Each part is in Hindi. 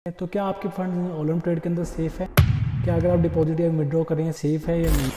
तो क्या आपके फंड ओलम ट्रेड के अंदर सेफ है? क्या अगर आप डिपॉजिट या विड्रॉ कर रहे हैं सेफ है या नहीं?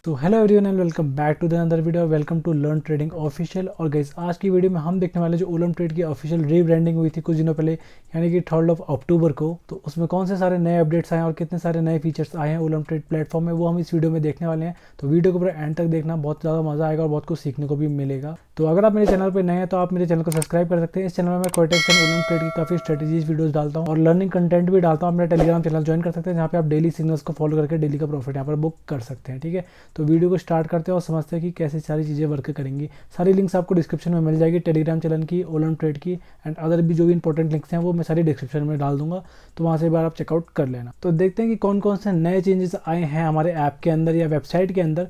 तो hello everyone and welcome back to the another video. Welcome to learn trading official. और गाइस आज की वीडियो में हम देखने वाले जो ओलम ट्रेड की ऑफिशियल रीब्रांडिंग हुई थी कुछ दिनों पहले, यानी कि 3 अक्टूबर को, तो उसमें कौन से सारे नए अपडेट्स आए हैं और कितने सारे नए फीचर्स आए हैं ओलम ट्रेड प्लेटफॉर्म में, वो हम इस वीडियो में देखने वाले हैं। तो वीडियो को पूरा एंड तक देखना, बहुत ज़्यादा मजा आएगा और बहुत कुछ सीखने को भी मिलेगा। तो अगर आप मेरे चैनल पर नए हैं तो आप मेरे चैनल को सब्सक्राइब कर सकते हैं। इस चैनल में मैं कोटेक्स एंड ओलम ट्रेड की काफ़ी स्ट्रेटेजीज वीडियोस डालता हूँ और लर्निंग कंटेंट भी डालता हूँ। आप मेरा टेलीग्राम चैनल ज्वाइन कर सकते हैं जहाँ पे आप डेली सिग्नल्स को फॉलो करके डेली का प्रॉफिट यहाँ पर बुक कर सकते हैं। ठीक है, तो वीडियो को स्टार्ट करते हैं और समझते हैं कि कैसे सारी चीज़ें वर्क करेंगी। सारी लिंक्स आपको डिस्क्रिप्शन में मिल जाएगी, टेलीग्राम चैनल की, ओलम ट्रेड की एंड अदर भी जो भी इंपॉर्टेंट लिंक्स हैं वो मैं सारी डिस्क्रिप्शन में डाल दूंगा, तो वहाँ से एक बार आप चेकआउट कर लेना। तो देखते हैं कि कौन कौन से नए चेंजेस आए हैं हमारे ऐप के अंदर या वेबसाइट के अंदर।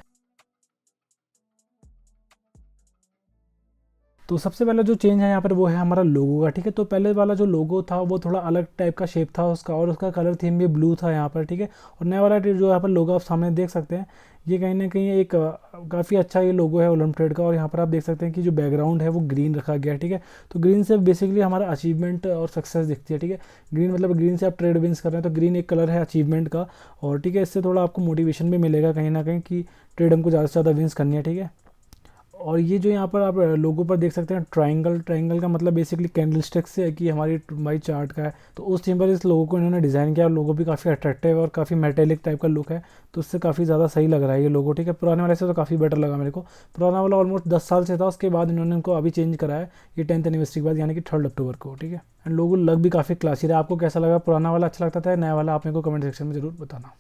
तो सबसे पहला जो चेंज है यहाँ पर वो है हमारा लोगो का। ठीक है, तो पहले वाला जो लोगो था वो थोड़ा अलग टाइप का शेप था उसका और उसका कलर थीम भी ब्लू था यहाँ पर। ठीक है, और नया वाला जो यहाँ पर लोगो आप सामने देख सकते हैं, ये कहीं ना कहीं एक काफ़ी अच्छा ये लोगो है ओलम ट्रेड का। और यहाँ पर आप देख सकते हैं कि जो बैकग्राउंड है वो ग्रीन रखा गया है। ठीक है, तो ग्रीन से बेसिकली हमारा अचीवमेंट और सक्सेस दिखती है। ठीक है, ग्रीन मतलब ग्रीन से आप ट्रेड विंस कर रहे हैं, तो ग्रीन एक कलर है अचीवमेंट का। और ठीक है, इससे थोड़ा आपको मोटिवेशन भी मिलेगा कहीं ना कहीं कि ट्रेड हमको ज़्यादा से ज़्यादा विंस करनी है। ठीक है, और ये जो यहाँ पर आप लोगों पर देख सकते हैं ट्रायंगल, ट्रायंगल का मतलब बेसिकली कैंडल स्टिक से है कि हमारी चार्ट का है। तो उस थीम पर इस लोगों को इन्होंने डिज़ाइन किया और लोगो भी काफ़ी अट्रैक्टिव और काफ़ी मेटेलिक टाइप का लुक है, तो उससे काफ़ी ज़्यादा सही लग रहा है ये लोगो। ठीक है, पुराने वाले से तो काफ़ी बेटर लगा मेरे को। पुराना वाला ऑलमोस्ट 10 साल से था, उसके बाद इन्होंने उनको अभी चेंज करा है ये 10th एनिवर्सरी के बाद, यानी कि 3 अक्टूबर को। ठीक है, एंड लोगो लग भी काफ़ी क्लासी रहा। आपको कैसा लगा? पुराना वाला अच्छा लगता था, नया वाला? आप मेरे को कमेंट सेक्शन में ज़रूर बताना।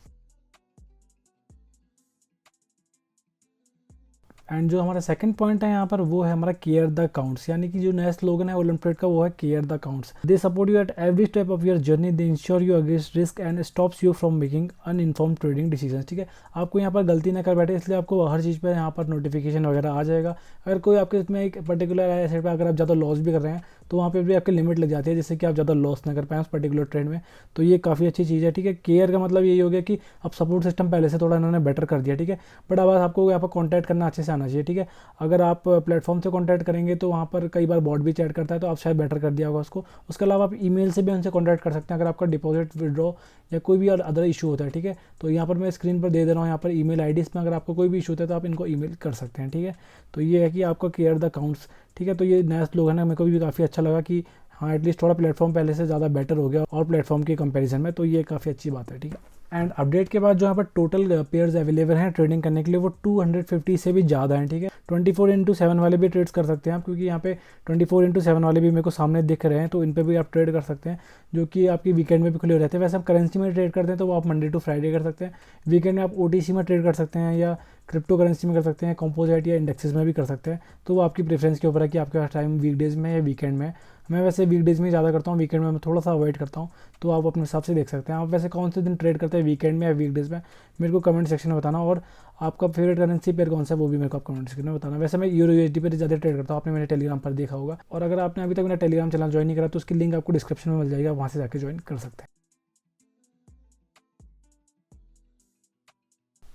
एंड जो हमारा सेकंड पॉइंट है यहाँ पर वो है हमारा केयर द काउंट्स, यानी कि जो नया स्लोगन है ओलम ट्रेड का वो है care the counts. They support you at every step of your journey, they ensure you against risk and stops you from making uninformed trading decision. ठीक है, आपको यहाँ पर गलती ना कर बैठे, इसलिए आपको हर चीज़ पर यहाँ पर नोटिफिकेशन वगैरह आ जाएगा। अगर कोई आपके इसमें एक पर्टिकुलर एसेट पर अगर आप ज़्यादा लॉस भी कर रहे हैं तो वहाँ पे भी आपकी लिमिट लग जाती है, जिससे कि आप ज़्यादा लॉस ना कर पाएँ उस पर्टिकुलर ट्रेड में। तो ये काफ़ी अच्छी चीज़ है। ठीक है, केयर का मतलब यही हो गया कि अब सपोर्ट सिस्टम पहले से थोड़ा इन्होंने बेटर कर दिया। ठीक है, बट अब आपको यहाँ पर कॉन्टैक्ट करना अच्छे से आना चाहिए। ठीक है, अगर आप प्लेटफॉर्म से कॉन्टैक्ट करेंगे तो वहाँ पर कई बार बॉट भी चैट करता है, तो आप शायद बेटर कर दिया होगा उसको। उसके अलावा आप ईमेल से भी उनसे कॉन्टैक्ट कर सकते हैं अगर आपका डिपॉजिट विड्रॉ या कोई भी अदर इशू होता है। ठीक है, तो यहाँ पर मैं स्क्रीन पर दे रहा हूँ यहाँ पर ईमेल आईडी, इसमें अगर आपको कोई भी इशू होता है तो आप इनको ईमेल कर सकते हैं। ठीक है, तो ये है कि आपका केयर द अकाउंट्स। ठीक है, तो ये नया स्लोगन है, मेरे को भी काफ़ी अच्छा लगा कि हाँ एटलीस्ट थोड़ा प्लेटफॉर्म पहले से ज़्यादा बेटर हो गया और प्लेटफॉर्म के कंपैरिजन में, तो ये काफ़ी अच्छी बात है। ठीक है, एंड अपडेट के बाद जो यहाँ पर टोटल पेयर्स अवेलेबल हैं ट्रेडिंग करने के लिए वो 250 से भी ज़्यादा हैं। ठीक है, 24x7 वाले भी ट्रेड्स कर सकते हैं आप, क्योंकि यहाँ पे 24x7 वाले भी मेरे को सामने दिख रहे हैं, तो इन पे भी आप ट्रेड कर सकते हैं, जो कि आपकी वीकेंड में भी खुले रहते हैं। वैसे आप करेंसी में ट्रेड करते हैं तो वो आप मंडे टू फ्राइडे कर सकते हैं। वीकेंड में आप ओटीसी में ट्रेड कर सकते हैं या क्रिप्टो करेंसी में कर सकते हैं, कंपोजिट या इंडेक्सेस में भी कर सकते हैं। तो वो आपकी प्रेफरेंस के ऊपर है कि आपके पास टाइम वीकडेज़ में या वीकेंड में। मैं वैसे वीकडेज़ में ज़्यादा करता हूँ, वीकेंड में मैं थोड़ा सा अवॉइड करता हूँ, तो आप अपने हिसाब से देख सकते हैं। आप वैसे कौन से दिन ट्रेड करते हैं, वीकेंड में या वीकडेज़ में, मेरे को कमेंट सेक्शन में बताना। और आपका फेवरेट करेंसी पेयर कौन सा है वो भी मेरे को आप कमेंट सेक्शन में बताना। वैसे मैं यूरो यूएसडी पर ज़्यादा ट्रेड करता हूँ, आपने मेरे टेलीग्राम पर देखा होगा। और अगर आपने अभी तक मेरा टेलीग्राम चैनल ज्वाइन नहीं करा तो उसकी लिंक आपको डिस्क्रिप्शन में मिल जाएगा, वहाँ से जाकर ज्वाइन कर सकते हैं।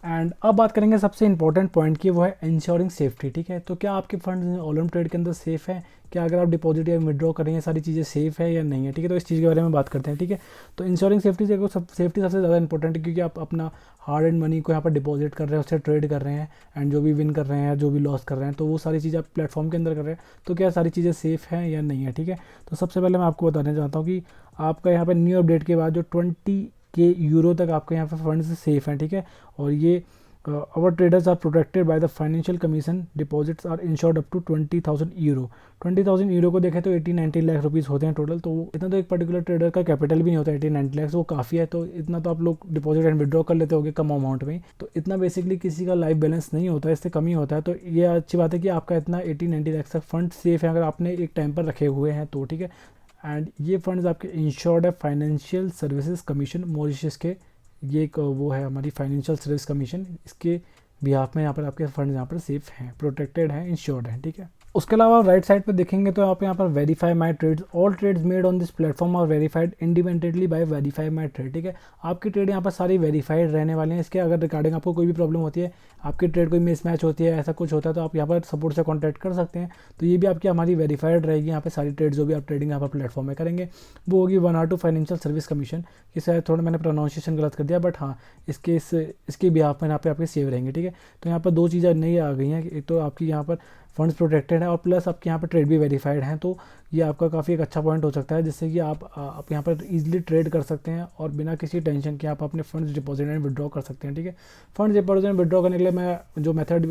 एंड अब बात करेंगे सबसे इंपॉर्टेंट पॉइंट की, वो है इंश्योरिंग सेफ्टी। ठीक है, तो क्या आपके फंड ओलम ट्रेड के अंदर सेफ़ है? क्या अगर आप डिपॉजिट या विड्रॉ करेंगे सारी चीज़ें सेफ़ है या नहीं है? ठीक है, तो इस चीज़ के बारे में बात करते हैं। ठीक है, तो इंश्योरिंग सेफ्टी से सेफ्टी सबसे ज़्यादा इंपॉर्टेंट है, क्योंकि आप अपना हार्ड एंड मनी को यहाँ पर डिपॉजिट कर रहे हैं, उससे ट्रेड कर रहे हैं, एंड जो भी विन कर रहे हैं जो भी लॉस कर रहे हैं, तो वो सारी चीज़ें आप प्लेटफॉर्म के अंदर कर रहे हैं। तो क्या सारी चीज़ें सेफ़ हैं या नहीं है? ठीक है, तो सबसे पहले मैं आपको बताना चाहता हूँ कि आपका यहाँ पर न्यू अपडेट के बाद जो 20 यूरो तक आपके यहाँ पर फंड्स सेफ़ हैं। ठीक है, और ये our traders are protected by the financial commission, deposits are insured up to 20,000 euro. 20,000 euro को देखें तो 18-19 लाख रुपीज़ होते हैं टोटल, तो इतना तो एक पर्टिकुलर ट्रेडर का कैपिटल भी नहीं होता। 18-19 लाख वो काफ़ी है, तो इतना तो आप लोग डिपॉजिट एंड विड्रॉ कर लेते होगे कम अमाउंट में, तो इतना बेसिकली किसी का लाइफ बैलेंस नहीं होता है, इससे कम ही होता है। तो ये अच्छी बात है कि आपका इतना 18-19 लाख तक फंड सेफ है अगर आपने एक टाइम पर रखे हुए हैं तो। ठीक है, एंड ये फंड्स आपके इंश्योर्ड है फाइनेंशियल सर्विसेज कमीशन मॉरिशस के, ये एक वो है हमारी फाइनेंशियल सर्विस कमीशन, इसके बिहाफ में यहाँ पर आपके फंड यहाँ पर सेफ हैं, प्रोटेक्टेड हैं, इंश्योर्ड हैं, ठीक है। उसके अलावा राइट साइड पे देखेंगे तो आप यहाँ पर verify my trades, all trades made on this platform are verified independently by verify my trade, ठीक है। आपकी ट्रेड यहाँ पर सारी वेरीफाइड रहने वाले हैं। इसके अगर रिगार्डिंग आपको कोई भी प्रॉब्लम होती है, आपकी ट्रेड कोई मिसमैच होती है, ऐसा कुछ होता है, तो आप यहाँ पर सपोर्ट से कॉन्टैक्ट कर सकते हैं। तो ये भी आपकी हमारी वेरीफाइड रहेगी। यहाँ पर सारी ट्रेड जो भी आप ट्रेडिंग यहाँ पर प्लेटफॉर्म में करेंगे वो होगी 1R2 फाइनेंशियल सर्विस कमीशन। कि शायद थोड़ा मैंने प्रोनाउंसिएशन गलत कर दिया, बट हाँ इसके बिहाफ में यहाँ पे आपके सेव रहेंगे, ठीक है। तो यहाँ पर दो चीज़ें नई आ गई हैं, एक तो आपकी यहाँ पर फंड्स प्रोटेक्टेड है और प्लस आपके यहाँ पर ट्रेड भी वेरीफाइड हैं। तो ये आपका काफ़ी एक अच्छा पॉइंट हो सकता है, जिससे कि आप यहाँ पर इजीली ट्रेड कर सकते हैं और बिना किसी टेंशन के आप अपने फंड्स डिपॉजिट एंड विड्रॉ कर सकते हैं, ठीक है। फंड्स डिपॉजिट एंड विड्रॉ करने के लिए मैं जो मेथड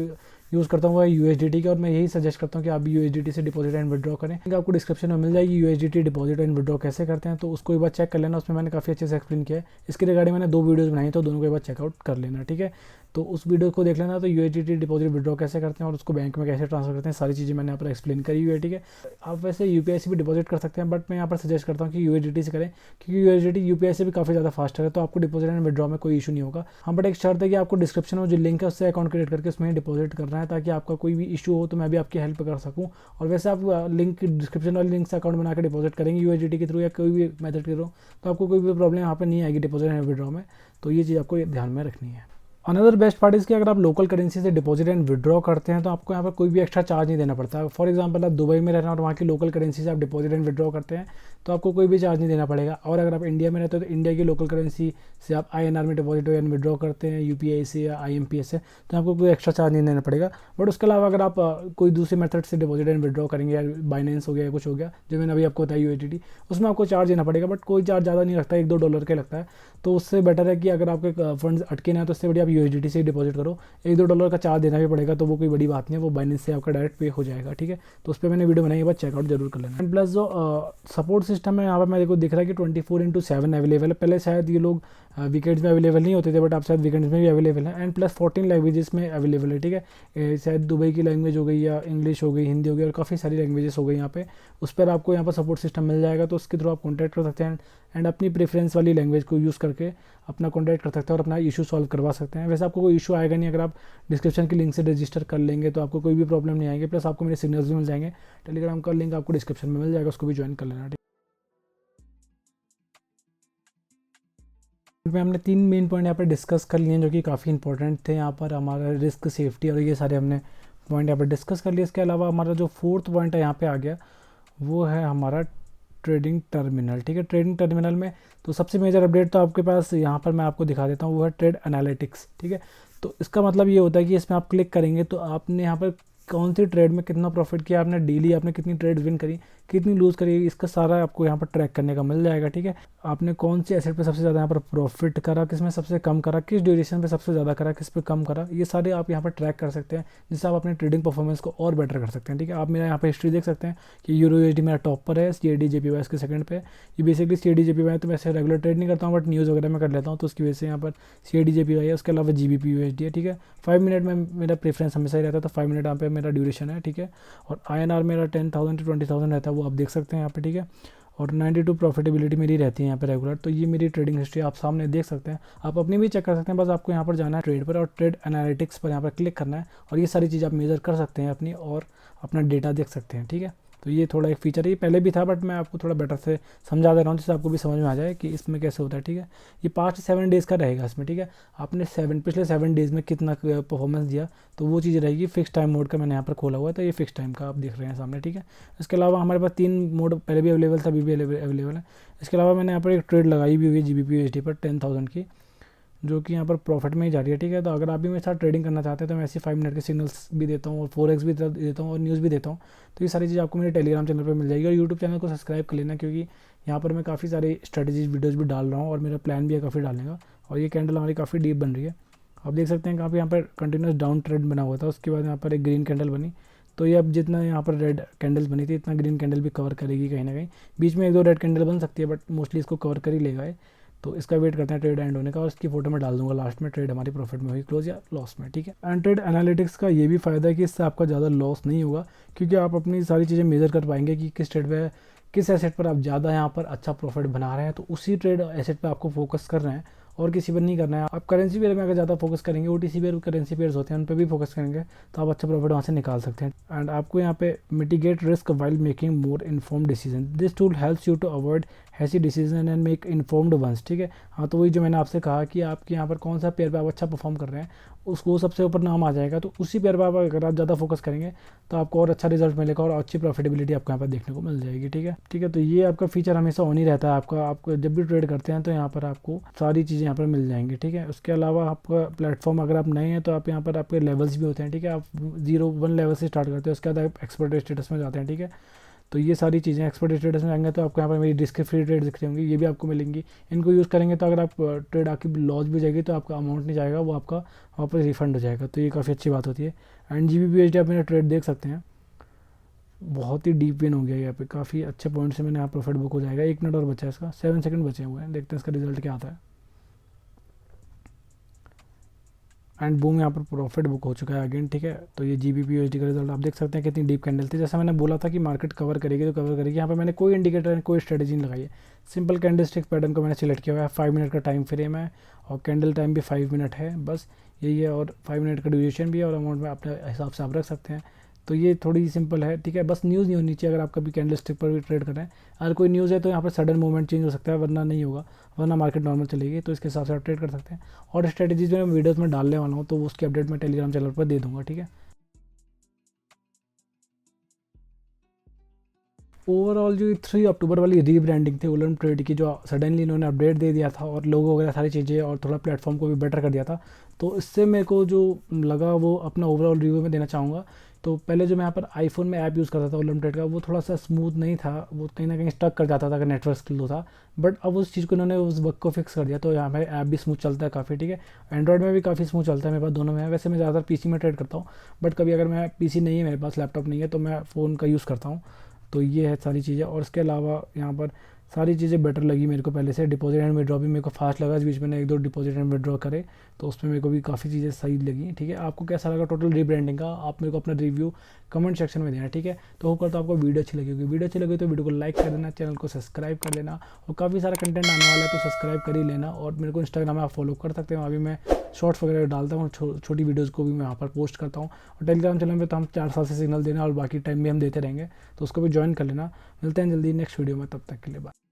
यूज़ करता हूँ वो है USDT का, और मैं यही सजेस्ट करता हूँ कि आप भी USDT से डिपॉजिट एंड विड्रॉ करें। आपको डिस्क्रिप्शन में मिल जाएगी USDT डिपॉजिट एंड विड्रॉ कैसे करते हैं, तो उसको एक बार चेक कर लेना। उसमें मैंने काफ़ी अच्छे से एक्सप्लेन किया है। इसके रिगार्डिंग मैंने 2 वीडियोज़ बनाई, तो दोनों को एक बार चेकआउट कर लेना, ठीक है। तो उस वीडियो को देख लेना। तो USDT डिपॉजिट विड्रॉ कैसे करते हैं और उसको बैंक में कैसे ट्रांसफर करते हैं, सारी चीज़ें मैंने यहाँ पर एक्सप्लेन करी हुई है, ठीक है। आप वैसे UPI से भी डिपॉजिट कर सकते हैं, बट मैं यहाँ पर सजेस्ट करता हूँ कि USDT से करें, क्योंकि USDT UPI से भी काफ़ी ज़्यादा फास्ट है। तो आपको डिपॉजिट एंड विड्रॉ में कोई इशू नहीं होगा। हाँ, बट एक शर्त है कि आपको डिस्क्रिप्शन में जो लिंक है उससे अकाउंट क्रिएट करके उसमें डिपॉजिट करना है, ताकि आपका कोई भी इशू हो तो मैं भी आपकी हेल्प कर सकूँ। और वैसे आप लिंक डिस्क्रिप्शन वाले लिंक से अकाउंट बनाकर डिपॉजिट करेंगे USDT के थ्रू या कोई भी मेथड के थ्रू, तो आपको कोई भी प्रॉब्लम यहाँ पर नहीं आएगी डिपॉजिट एंड विड्रॉ में। तो ये चीज़ आपको ध्यान में रखनी है। अनदर बेस्ट पार्ट इसकी, अगर आप लोकल करेंसी से डिपॉजिट एंड विड्रॉ करते हैं तो आपको यहाँ पर कोई भी एक्स्ट्रा चार्ज नहीं देना पड़ता। फॉर एग्जांपल आप दुबई में रहना और वहाँ की लोकल करेंसी से आप डिपॉजिट एंड विड्रॉ करते हैं तो आपको कोई भी चार्ज नहीं देना पड़ेगा। और अगर आप इंडिया में रहते हो तो इंडिया की लोकल करेंसी से आप INR में डिपॉजिट एंड विड्रॉ करते हैं UPI से या IMPS से, तो आपको कोई एक्स्ट्रा चार्ज नहीं देना पड़ेगा। बट उसके अलावा अगर आप कोई दूसरे मेथड से डिपॉजिट एंड विड्रॉ करेंगे, या बाइनेंस हो गया या कुछ हो गया जो मैंने अभी आपको बताया USDT, उसमें आपको चार्ज देना पड़ेगा, बट कोई चार्ज ज़्यादा नहीं लगता, $1-2 के लगता है। तो उससे बेटर है कि अगर आपके फंड्स अटके ना, तो उससे बढ़िया आप USDT से ही डिपॉजिट करो। $1-2 का चार्ज देना भी पड़ेगा, तो वो कोई बड़ी बात नहीं है, वो बाइनेंस से आपका डायरेक्ट पे हो जाएगा, ठीक है। तो उस पर मैंने वीडियो बनाई है, बस चेकआउट जरूर कर लेना। एंड प्लस जो सपोर्ट सिस्टम है यहाँ पर मेरे को दिख रहा है कि 24/7 अवेलेबल है। पहले शायद ये लोग वीकेंड्स में अवेलेबल नहीं होते थे, बट आप शायद वीकेंड्स में भी अवेलेबल है। एंड प्लस 14 लैंग्वेजेस में अवेलेबल है, ठीक है। शायद दुबई की लैंग्वेज हो गई, या इंग्लिश हो गई, हिंदी हो गई, और काफ़ी सारी लैंग्वेजेस हो गई यहाँ पे। उस पर आपको यहाँ पर सपोर्ट सिस्टम मिल जाएगा, तो उसके थ्रू आप कॉन्टैक्ट कर सकते हैं एंड अपनी प्रेफरेंस वाली लैंग्वेज को यूज़ करके अपना कॉन्टैक्ट कर सकते हैं और अपना इशू सॉल्व करवा सकते हैं। वैसे आपको कोई इशू आएगा नहीं, अगर आप डिस्क्रिप्शन की लिंक से रजिस्टर कर लेंगे तो आपको कोई भी प्रॉब्लम नहीं आएगी। प्लस आपको मेरे सिग्नल्स भी मिल जाएंगे, टेलीग्राम का लिंक आपको डिस्क्रिप्शन में मिल जाएगा, उसको भी ज्वाइन कर लेना। में हमने 3 मेन पॉइंट यहाँ पर डिस्कस कर लिए हैं, जो कि काफ़ी इंपॉर्टेंट थे। यहाँ पर हमारा रिस्क, सेफ्टी और ये सारे हमने पॉइंट यहाँ पर डिस्कस कर लिए। इसके अलावा हमारा जो 4th पॉइंट है यहाँ पे आ गया, वो है हमारा ट्रेडिंग टर्मिनल, ठीक है। ट्रेडिंग टर्मिनल में तो सबसे मेजर अपडेट तो आपके पास यहाँ पर मैं आपको दिखा देता हूँ, वो है ट्रेड एनालिटिक्स, ठीक है। तो इसका मतलब ये होता है कि इसमें आप क्लिक करेंगे तो आपने यहाँ पर कौन सी ट्रेड में कितना प्रॉफिट किया, आपने डेली आपने कितनी ट्रेड विन करी, कितनी लूज़ करी, इसका सारा आपको यहाँ पर ट्रैक करने का मिल जाएगा, ठीक है। आपने कौन सी एसेट पे सबसे ज़्यादा यहाँ पर प्रॉफिट करा, किस में सबसे कम करा, किस ड्यूरेशन पे सबसे ज़्यादा करा, किस पे कम करा, ये सारे आप यहाँ पर ट्रैक कर सकते हैं, जिससे आप अपने ट्रेडिंग परफॉर्मेंस को और बेटर कर सकते हैं, ठीक है। आप मेरा यहाँ पर हिस्ट्री देख सकते हैं कि EURUSD मेरा टॉप पर है, CAD JPY इसके सेकंड पे। ये बेसिकली CAD JPY तो वैसे रेगुलर ट्रेड नहीं करता हूँ, बट न्यूज़ वगैरह में कर लेता हूँ, तो उसकी वजह से यहाँ पर CAD JPY है। उसके अलावा GBP USD है, ठीक है। 5 मिनट में मेरा प्रेफरेंस हमेशा ही रहता है, तो 5 मिनट यहाँ पे मेरा ड्यूरेशन है, ठीक है। और INR मेरा 10,000 to 20,000 रहता है, वो आप देख सकते हैं यहाँ पे, ठीक है। और 92 प्रॉफिटेबिलिटी मेरी रहती है यहाँ पे रेगुलर। तो ये मेरी ट्रेडिंग हिस्ट्री आप सामने देख सकते हैं, आप अपनी भी चेक कर सकते हैं। बस आपको यहाँ पर जाना है ट्रेड पर और ट्रेड एनालिटिक्स पर यहाँ पर क्लिक करना है, और ये सारी चीज़ आप मेजर कर सकते हैं अपनी, और अपना डेटा देख सकते हैं, ठीक है। तो ये थोड़ा एक फीचर है, ये पहले भी था, बट मैं आपको थोड़ा बेटर से समझा दे रहा हूँ, जिससे आपको भी समझ में आ जाए कि इसमें कैसे होता है, ठीक है। ये 5 से 7 डेज़ का रहेगा इसमें, ठीक है। आपने पिछले 7 डेज़ में कितना परफॉर्मेंस दिया, तो वो चीज़ रहेगी। फिक्स टाइम मोड का मैंने यहाँ पर खोला हुआ है, तो ये फिक्स टाइम का आप देख रहे हैं सामने, ठीक है। इसके अलावा हमारे पास 3 मोड पहले भी अवेलेबल था, अभी भी अवेलेबल है। इसके अलावा मैंने यहाँ पर एक ट्रेड लगाई भी हुई है GBP USD पर 10,000 की, जो कि यहाँ पर प्रॉफिट में ही जा रही है, ठीक है। तो अगर आप भी मेरे साथ ट्रेडिंग करना चाहते हैं तो मैं ऐसे 5 मिनट के सिग्नल्स भी देता हूँ, और 4x भी देता हूँ, और न्यूज़ भी देता हूँ। तो ये सारी चीज़ आपको मेरे टेलीग्राम चैनल पर मिल जाएगी, और यूट्यूब चैनल को सब्सक्राइब कर लेना, क्योंकि यहाँ पर मैं काफ़ी सारे स्ट्रेटजीज वीडियोज़ भी डाल रहा हूँ, और मेरा प्लान भी है काफ़ी डालने का। और ये कैंडल हमारी काफ़ी डीप बन रही है, आप देख सकते हैं। यहाँ पर कंटिन्यूस डाउन ट्रेंड बना हुआ था, उसके बाद यहाँ पर एक ग्रीन कैंडल बनी। तो ये अब जितना यहाँ पर रेड कैंडल्स बनी थी, इतना ग्रीन कैंडल भी कवर करेगी कहीं ना कहीं। बीच में 1-2 रेड कैंडल बन सकती है, बट मोस्टली इसको कवर कर ही लेगा है। तो इसका वेट करते हैं ट्रेड एंड होने का, और इसकी फोटो में डाल दूंगा लास्ट में, ट्रेड हमारी प्रॉफिट में हुई क्लोज या लॉस में, ठीक है। एंड ट्रेड एनालिटिक्स का ये भी फ़ायदा है कि इससे आपका ज़्यादा लॉस नहीं होगा, क्योंकि आप अपनी सारी चीज़ें मेजर कर पाएंगे कि किस ट्रेड पे, किस एसेट पर आप ज़्यादा यहाँ पर अच्छा प्रॉफिट बना रहे हैं, तो उसी ट्रेड एसेट पर आपको फोकस कर रहे हैं, और किसी पर नहीं करना है। आप करेंसी पेयर में अगर ज़्यादा फोकस करेंगे, OTC पेयर करेंसी पेयर्स होते हैं उन पर भी फोकस करेंगे तो आप अच्छा प्रॉफिट वहाँ से निकाल सकते हैं। एंड आपको यहाँ पे mitigate risk while making more informed decision, this tool helps you to avoid hasty decision and make informed ones. ठीक है, हाँ तो वही जो मैंने आपसे कहा कि आपके यहाँ पर कौन सा पेयर पे आप अच्छा परफॉर्म कर रहे हैं उसको सबसे ऊपर नाम आ जाएगा, तो उसी पेयर पर अगर आप ज़्यादा फोकस करेंगे तो आपको और अच्छा रिजल्ट मिलेगा और अच्छी प्रॉफिटेबिलिटी आपको यहाँ पर देखने को मिल जाएगी। ठीक है, तो ये आपका फीचर हमेशा ऑन ही रहता है आपको जब भी ट्रेड करते हैं तो यहाँ पर आपको सारी चीज़ें यहाँ पर मिल जाएंगी। ठीक है, उसके अलावा आपका प्लेटफॉर्म अगर आप नए हैं तो आप यहाँ पर आपके लेवल्स भी होते हैं। ठीक है, आप 0-1 लेवल से स्टार्ट करते हैं, उसके बाद आप एक्सपर्ट स्टेटस में जाते हैं। ठीक है, तो ये सारी चीज़ें एक्सपर्ट स्टेटस में आएंगे तो आपको यहाँ पर मेरी रिस्क फ्री ट्रेड दिख रही होंगी, ये भी आपको मिलेंगी। इनको यूज़ करेंगे तो अगर आप ट्रेड आपकी लॉस भी जाएगी तो आपका अमाउंट नहीं जाएगा, वो आपका वापस रिफंड हो जाएगा, तो ये काफ़ी अच्छी बात होती है। एंड GBP आप मेरा ट्रेड देख सकते हैं, बहुत ही डीप विन हो गया यहाँ पे, काफ़ी अच्छे पॉइंट से मैंने यहाँ प्रॉफिट बुक हो जाएगा। 1 मिनट और बचा है, इसका 7 सेकंड बचे हुए हैं, देखते हैं इसका रिजल्ट क्या आता है। एंड बूम, यहाँ पर प्रॉफिट बुक हो चुका है अगेन। ठीक है, तो ये GBP/USD का रिजल्ट आप देख सकते हैं कितनी डीप कैंडल थी। जैसा मैंने बोला था कि मार्केट कवर करेगी तो कवर करेगी, यहाँ पर मैंने कोई इंडिकेटर कोई स्ट्रेटेजी नहीं लगाई है, सिंपल कैंडल स्टिक पैटर्न को मैंने सिलेक्ट किया हुआ है। 5 मिनट का टाइम फ्रेम है और कैंडल टाइम भी 5 मिनट है, बस यही है। और 5 मिनट का ड्यूरेशन भी है और अमाउंट में अपने हिसाब से आप रख सकते हैं। तो ये थोड़ी सिंपल है। ठीक है, बस न्यूज़ नहीं होनी चाहिए अगर आप कभी कैंडल स्टिक पर भी ट्रेड कर रहे हैं। अगर कोई न्यूज़ है तो यहाँ पर सडन मूवमेंट चेंज हो सकता है, वरना नहीं होगा, वरना मार्केट नॉर्मल चलेगी, तो इसके हिसाब से आप ट्रेड कर सकते हैं। और स्ट्रेटेजीज में वीडियोज़ में डालने वाला हूँ तो उसकी अपडेट मैं टेलीग्राम चैनल पर दे दूँगा। ठीक है, ओवरऑल जो 3 अक्टूबर वाली रीब्रांडिंग थी ओलम ट्रेड की, जो सडनली इन्होंने अपडेट दे दिया था और लोगो वगैरह सारी चीज़ें और थोड़ा प्लेटफॉर्म को भी बेटर कर दिया था, तो इससे मेरे को जो लगा वो अपना ओवरऑल रिव्यू में देना चाहूँगा। तो पहले जो मैं यहाँ पर आईफोन में ऐप यूज़ करता था ओलम ट्रेड का, वो थोड़ा सा स्मूथ नहीं था, वो कहीं ना कहीं स्टक कर जाता था अगर नेटवर्क स्लो था। बट अब उस चीज़ को इन्होंने उस बग को फिक्स कर दिया, तो यहाँ पर ऐप भी स्मूथ चलता है काफ़ी। ठीक है, एंड्रॉइड में भी काफ़ी स्मूथ चलता है, मेरे पास दोनों में है। वैसे मैं ज़्यादातर PC में ट्रेड करता हूँ, बट कभी अगर मैं PC नहीं है मेरे पास, लैपटॉप नहीं है, तो मैं फ़ोन का यूज़ करता हूँ। तो ये है सारी चीज़ें। और इसके अलावा यहाँ पर सारी चीज़ें बेटर लगी मेरे को पहले से। डिपॉजिट एंड विड्रॉ भी मेरे को फास्ट लगा, इस बीच में 1-2 डिपॉजिट एंड विड्रॉ करे तो उसमें मेरे को भी काफ़ी चीज़ें सही लगी। ठीक है, आपको कैसा लगा टोटल रीब्रांडिंग का, आप मेरे को अपना रिव्यू कमेंट सेक्शन में देना। ठीक है, तो होप करता हूँ आपको वीडियो अच्छी लगी होगी। वीडियो अच्छी लगी तो वीडियो को लाइक कर देना, चैनल को सब्सक्राइब कर लेना, और काफ़ी सारा कंटेंट आने वाला है तो सब्सक्राइब कर ही लेना। और मेरे को इंस्टाग्राम में आप फॉलो कर सकते हैं, अभी मैं शॉर्ट्स वगैरह डालता हूँ, छोटी वीडियोज़ को भी मैं वहाँ पर पोस्ट करता हूँ। और टेलीग्राम चैनल पर तो हम 4 साल से सिग्नल देना और बाकी टाइम भी हम देते रहेंगे, तो उसको भी ज्वाइन कर लेना। मिलते हैं जल्दी नेक्स्ट वीडियो में, तब तक के लिए बाय।